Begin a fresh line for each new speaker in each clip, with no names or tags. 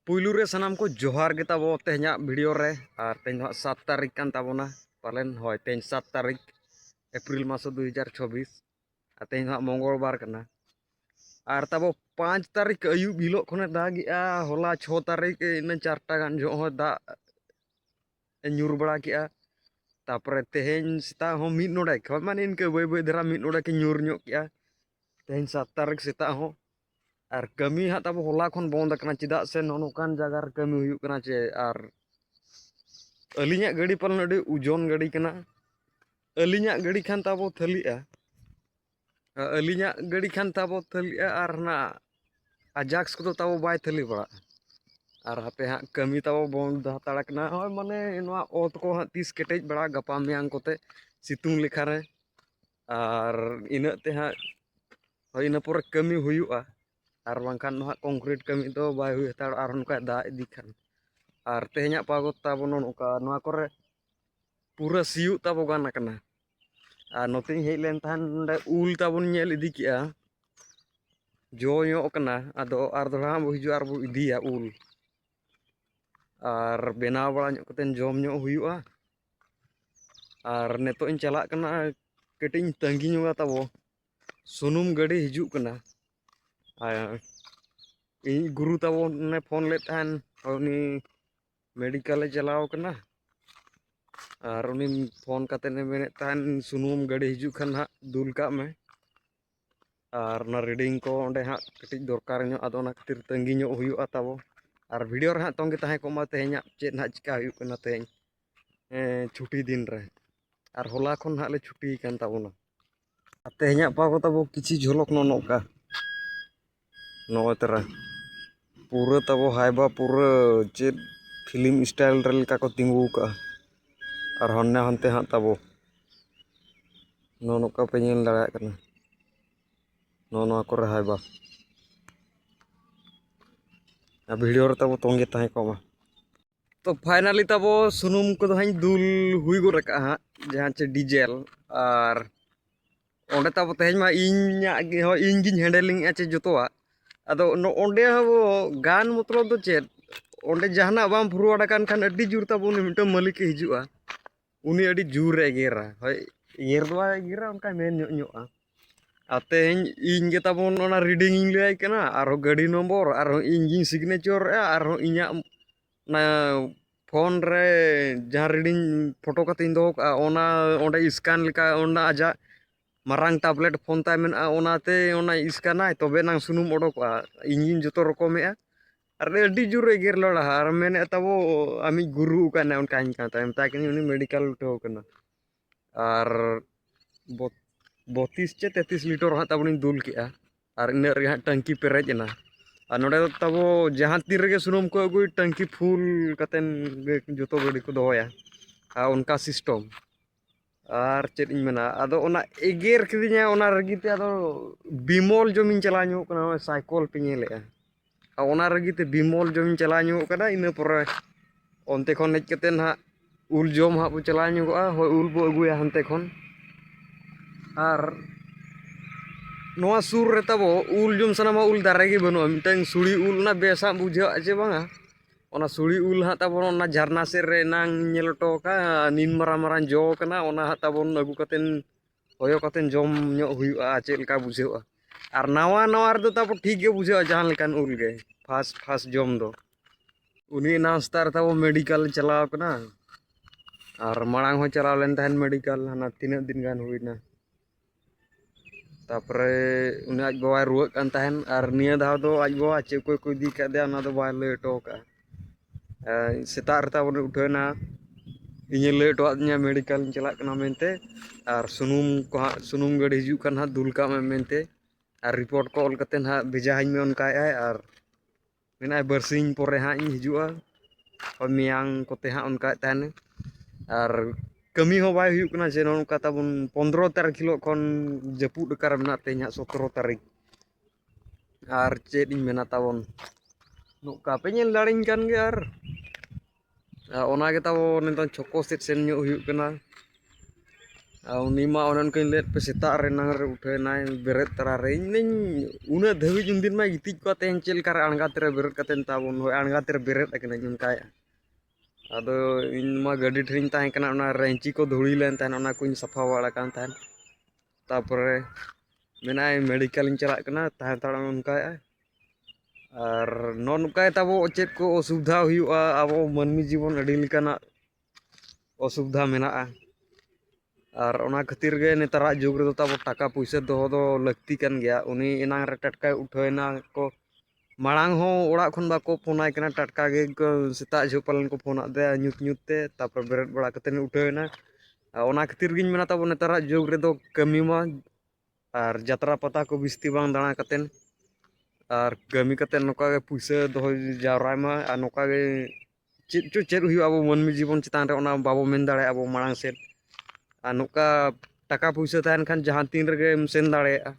पुलू रे सनाम को जोहार गे ताबो तेहना वीडियो रे और तेन 7 तारीख कान ताबोना पालेन होय तेन 7 तारीख एप्रिल मासो 2024 और तेन मंगलबार कना और ताबो 5 तारीख अयुब हिलो खने दागिया होला 6 तारीख इन 4टा गान जो हो दा ᱧᱩᱨ बड़ा किया तापरे तेहेन सेता हो मिद नोडे ख माने इनके बय बय धरा मिद नोडे के ᱧᱩᱨ ᱧᱚᱜ किया तेहेन 7 तारीख सेता हो और कमी हाँ तब होला खन बंद करना चेदा से नौकान जगह कमी हुयुग कना चे और अलिया गाड़ी पालन अड़ी ओजन गाड़ी कना अलिया गाड़ी खान तब थलिया अलिया गाड़ी खान तब थलिया और ना अजाक्स को तब बाय थली बड़ा और हापे हाँ कमी तब बंद हताड़ कना होय माने नोआ ओत को हाँ तीस केटेज बड़ा गपा मेयांग कोते सितुंग लेखा रे और इनते हाँ होय इन पर कमी हुयुआ और बांखान हाँ कंक्रीट कमी तो बाय हुई हताड़ और उनका दा इदी खान और तेहना पागत ताबो नोका नोआ करे पूरा सियुग ताबो गाना कना और नोते हेज लेन तान उल ताबोन नेल इदी किया जो ᱧᱚᱜ कना आदो और दोड़ा बो हिजु और बो इदिया उल और बेनाव बड़ा ᱧᱚᱜ कतेन जम ᱧᱚᱜ हुयुआ और नेतो इन चला कना कटिंग तंगी ᱧᱚᱜᱟ ताबो सुनुम गाड़ी हिजुग कना इन गुरु ताबो ने फोन ले तान उनी मेडिकल चलाव कना और उनी फोन करते ने मेने तान सुनुम गाड़ी हिजुग खान हाँ दुल का में और ना रीडिंग को ओंडे हाँ कटिज दरकार ᱧᱚᱜ आदो ना खातिर तंगी ᱧᱚᱜ हुयुआ ताबो और वीडियो रे हाँ तोंगे ताहे को मा तेहना चेद ना चिका हुयुग कना तेहन छुट्टी दिन रे और होला खन हाँ ले छुट्टी कान ताबोना तेहना पागो ताबो किछि झलक नोका नोय तरा पूरा ताबो हाइबा पूरा चेद फिल्म स्टाइल रे लेका को तिंगु का और हन्ने हनते हाँ ताबो नोका पे नेल दाड़ा कना नो को हाइबा वीडियो रे ताबो तोंगे ताहे को मा तो फाइनली ताबो सुनुम को हाई दुल हुई गो रका हाँ जहाँ चे डीजेल और ओंडे ताबो तेज मा इन गिन हैंडलिंग चे जोतोआ अदो ओंडे हो गान मतलब दो चेद ओंडे जहाना बाम फुरुवाड़ा खान अड्डी जुर ताबो उनी मिटो मालिक हिजुआ उनी अड्डी जुर रे गेरा होय गेर दो गेरा उनका मेन ᱧᱚᱜᱼᱟ आते इन गे ताबोन ओना रीडिंग इन ले कना और गाड़ी नंबर और इन गिन सिग्नेचर और इना ना फोन रे जहाँ रीडिंग फोटो कते इन दो ओना ओंडे स्कैन लेका ओना आजा मारांग टैबलेट फोन ताय मेना ओनाते ओना स्कैन आय तबे नांग सुनुम ओडोकआ इंजिन जतो रकमेआ और अड्डी जुर गेर लड़ा और मेने ताबो आमी गुरु काना उनका इन का ताय ताकि उनी मेडिकल उठो कना और 32 चे 33 लीटर हाँ ताबोनी दुल किया और इन हाँ टंकी पेरेज ना और नोडे ताबो जहाँ तीन रे सुनुम को अगुई टंकी फुल कतेन जोतो गाड़ी को दोया और उनका सिस्टम और चेद इन मेना आदो ओना एगेर किदिया ओना रगीते आदो बिमल जमीन चला ᱧᱚᱜ कना साइकल पे नेलेआ ओना रगीते बिमल जमीन चला ᱧᱚᱜ कना इना परे ओनते खन हेज कते ना उल जम हाँ बो चला ᱧᱚᱜआ होय उल बो अगुया हनते खन और नोआ सुर रे ताबो उल जम सनामा उल दारे गे बनुआ मिटंग सुड़ी उल ना बेसा बुझा चे बांगा ओना सुड़ी उल हाँ ताबो ओना झरना से रे नांग नेलटो का नीन मारा मारा जो कना ओना हाँ ताबोन अगु कतेन होयो कतेन जम ᱧᱚᱜ हुयुआ चेद लेका बुझेउआ और नवा नवा रे ताबो ठीक गे बुझेउआ जहां लेकान उल गे फास्ट जम दो उनी नास्ता रे ताबो मेडिकल चलाव कना और मांग हो चलाव लेन तहन मेडिकल हना तीना दिन गान हुईना तापरे उनी आज बाबा रुआ कान तहन और निया धाव दो आज बाबा चे को दी का दे ना दो बाय ले टो का सेता रे ताबो उठेना इnye ले टो आदnya मेडिकल चला कना मेनते और सुनुम गाड़ी हिजु खान हाँ दुल का मेनते और रिपोर्ट को ऑल कते हाँ भेजा हई में उनका और मेना बरसिंग परे हाँ इन हिजुआ और मियांग कोते हाँ उनका तहन और कमी हो बाय हुयुग कना जे नोका ताबोन 15 तारीख किलो खन जपुद कर मेना तेज 17 तारीख और चेद इन मेना ताबोन नोका पे नेल दाड़िन कान गे और ओना गे ताबो नितो छको सेट सेन ᱧᱚᱜ हुयुग कना उनी मा उनकान लेट पे सेता रे नंग रे उठेनाय बेरेत तरा रे इन उना धवी जुन दिन मा गितिज को तेन चेल कर अणगात रे बेरेत कतेन ताबोन होय अणगात रे बेरेत अकना जुनकाय आदो इन मा गाड़ी ठेन ताहे कना उना रेंची को धुड़ी लेन तान उना कुन सफा वाला कान तान तापरे मेनाय मेडिकल इन चला कना ताहे ताड़ा उनकाय और नोनकाय ताबो चेत को असुविधा हुआ आबो मानमी जीवन अडी लेकाना असुविधा मेना और ओना खातिर गे नेतारा जुग रे ताबो टाका पैसा दोहो दो लगती कन गया उनी इनांग रे टटका उठेना को मांग हो ओड़ा खन बाको फोनाय कना टटका गे सेता झो पालन को फोना दे न्यूत न्यूत ते तापर बेरेट बड़ा कते उठेना ओना खातिर गिन मेना ताबो नेतारा जुग रे दो कमी मा और यात्रा पता को बिस्ती बांग दाणा कतेन और कमी कते नोका गे पैसा दोहो जावराय मा और नोका गे चेत हुई अब मानवी जीवन चितान रे ओना बाबो मेन दाड़े अब मांग से नोका टाका पैसा तहन खान जहाँ तीन रे सेन दाड़ेया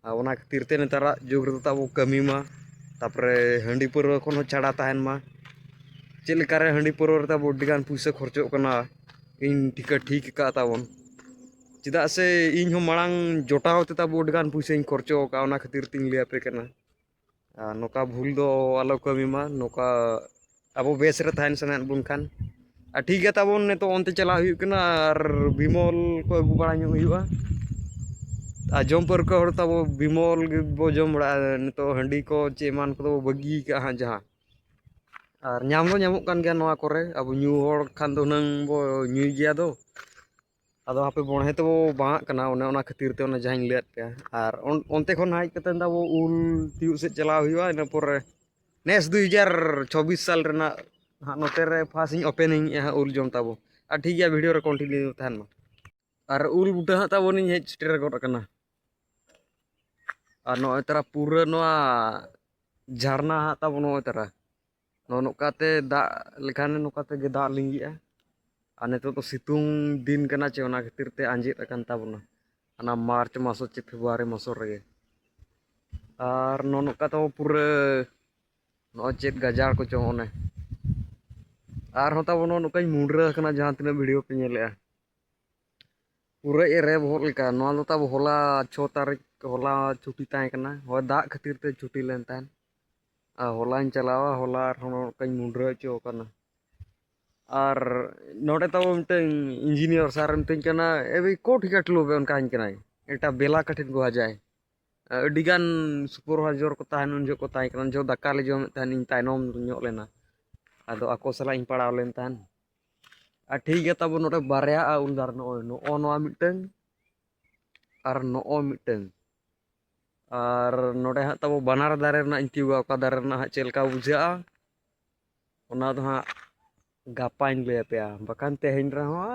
ओना खातिर ते नेतारा जुग रे ताबो कमी मा तापरे हंडी पुरो खन छाड़ा तहन मा चेल लेका रे हंडी पुरो रे ताबो डिगान पैसा खर्चो कना इन ठीक का ताबोन चिदा से इन हो मांग जोटाव ते ताबो डिगान पैसा इन खर्चो का ओना खातिर तिन लिया पे कना नोका भूल दो आलो कमी मा नोका अब बेस रे तहन सनान बुन खान ठीक है ताबोन ने तो ओनते चला हुई कना और बिमल को अगु बड़ा नु हुआ जम पर को हर ताबो बिमल बो जम बड़ा ने तो हंडी को चेमान को बगी का हाँ जहाँ और नाम दो नामो कान गया नोआ करे अब न्यू हर खान दो नंग बो न्यू गया दो आदो हापे बणहे तो बांग कना ओना खातिर ते ओना जहां लेट पे और ओनते खन हाई कते ताबो उल तिउ से चला हुआ इन पर नेस 2024 साल रेना हाँ नोते रे फास्ट इन ओपनिंग हाँ उल जम ताबो ठीक गया वीडियो रे कंटिन्यू तहन मा और उल बुटा हाँ ताबो नि हेज स्टेर गड कना और नो तरा पूरा नोआ झरना हाँ ताबो नो तरा नोकाते दा लेखाने नोकाते गे दा लिंगिया और नितो तो सितुंग दिन कना चे ओना खातिर ते आंजित अकन ताबोना अना मार्च मासो चे फेब्रुआरी मासो रे और नोका तो पूरा नो चेत गजार को चो ओने और होता बनो नुकाई मुंडरा कना जहां तना वीडियो पे नेले पूरा एरे बहुत लेका नोआ दो ताब होला 6 तारीख होला छुट्टी ताए कना हो दा खातिर ते छुट्टी लेन तान होला इन चलावा होला होनो कई मुंडरा चो कना और नोडे ताब मिटे इंजीनियर सार मिटे कना एबी को ठिका टलो बे उनका कना एटा बेला कठिन को जाए अडिगान सुपरवाइजर को ताहन उन जो को ताए कना जो दक्का ले जो ताहन इन ताइनोम ᱧᱚᱜ लेना आदो आको सला इन पड़ाव लेन ताहन ठीक है तब नोटे बारया उल दार नो मिटन और नो मिटन और नोटे हाँ तब बनार दारे ना इंतिवा का दारे ना चेलका बुझा ओना दो हाँ गापा इन ले पे बकान तेहन रहा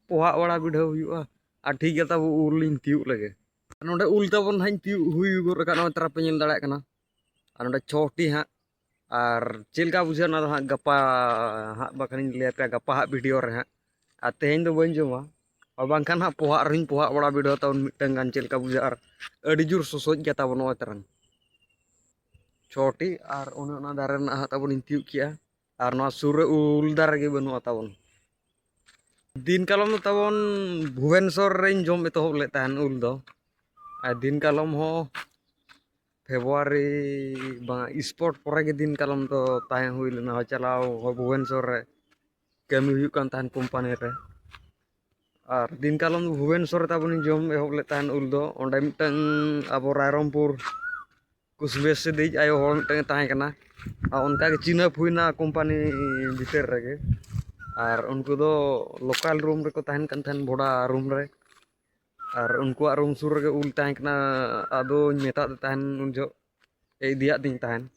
पोहा वड़ा बिढाव हुआ ठीक है तब उल इन तिउ लगे नोटे उल तब हाँ तिउ हुई गोर का तरा पे नेल दाड़ा कना और नोटे छोटी हाँ और चेलका बुझा ना हाँ गपा हाँ बकान ले पे गपा हाँ वीडियो रे हाँ तेहन दो बन जमा और बांखान हाँ पोहा रही पोहा बड़ा वीडियो तब मिटन गान चेलका बुझा और अड़ी जोर सोसोज गया तब नो तरन छोटी और उन्हें दारे ना हाँ तब तिउ किया और ना सुर उल दारे के बनुआ तब दिन कालम तब भुवनेश्वर रेन जम एतहब ले तहन उल दो दिन कालम हो फेब्रुआरी स्पोर्ट पर के दिन कालम तो ताहे हुई लेना चलाओ भुवनेश्वर रे कमी हुई कान तहन कंपनी रे और दिन कालम भुवनेश्वर ताबन जम एहब ले तहन उल दो ओंडे मिटन अब रायरमपुर कुसबेस से देज आयो हर मिटन ताहे कना उनका के चिन्हप हुईना कंपनी भीतर रे और उनको दो लोकल रूम रे को तहन कन तहन बड़ा रूम रे और उनको रूम सुर रे उल ताहे कना आदो मेता तहन उन जो इदिया दिन तहन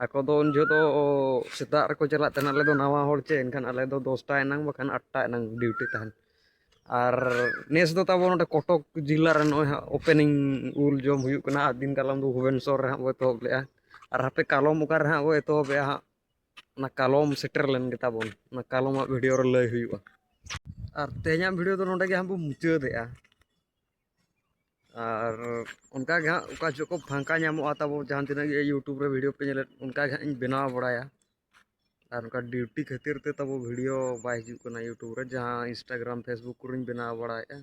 ako do उन जो तो सेता रे को चला तहन आले दो नवा हर चे एनखान आले दो 10 टा एनंग बखान 8 टा एनंग ड्यूटी तहन और नेस दो ताबो नोटे कटक जिला रे नो ओपनिंग उल जम हुई कना दिन कालम दो भुवनेश्वर रे बो तो ले और हापे कालम उकार रे बो तो बे हा ना कालम सेटर लेन गे ताबोन ना कालम वीडियो रे लय हुई और तेजा वीडियो तो नोटे गे हम मुचा देआ और उनका गे उका जो को फांका नामो ताबो जहां तिना यूट्यूब रे वीडियो पे नेले उनका गे इन बनाव बड़ाया और उनका ड्यूटी खातिर ते तब वीडियो बाय हिजू कना यूट्यूब रे जहां इंस्टाग्राम फेसबुक कुरिन बनाव बड़ाया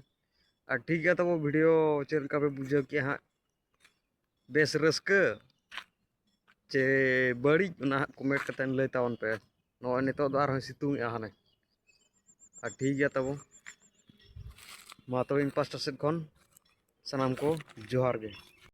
और ठीक है तब वीडियो चल का पे बुझे कि हाँ बेस रस्क चे बड़ी ना कमेंट करते लय तावन पे नॉय नितो दो आर सितुंग हाने और ठीक है तब मा तो इन पास्टा सेट खन सनाम को जोहार गे।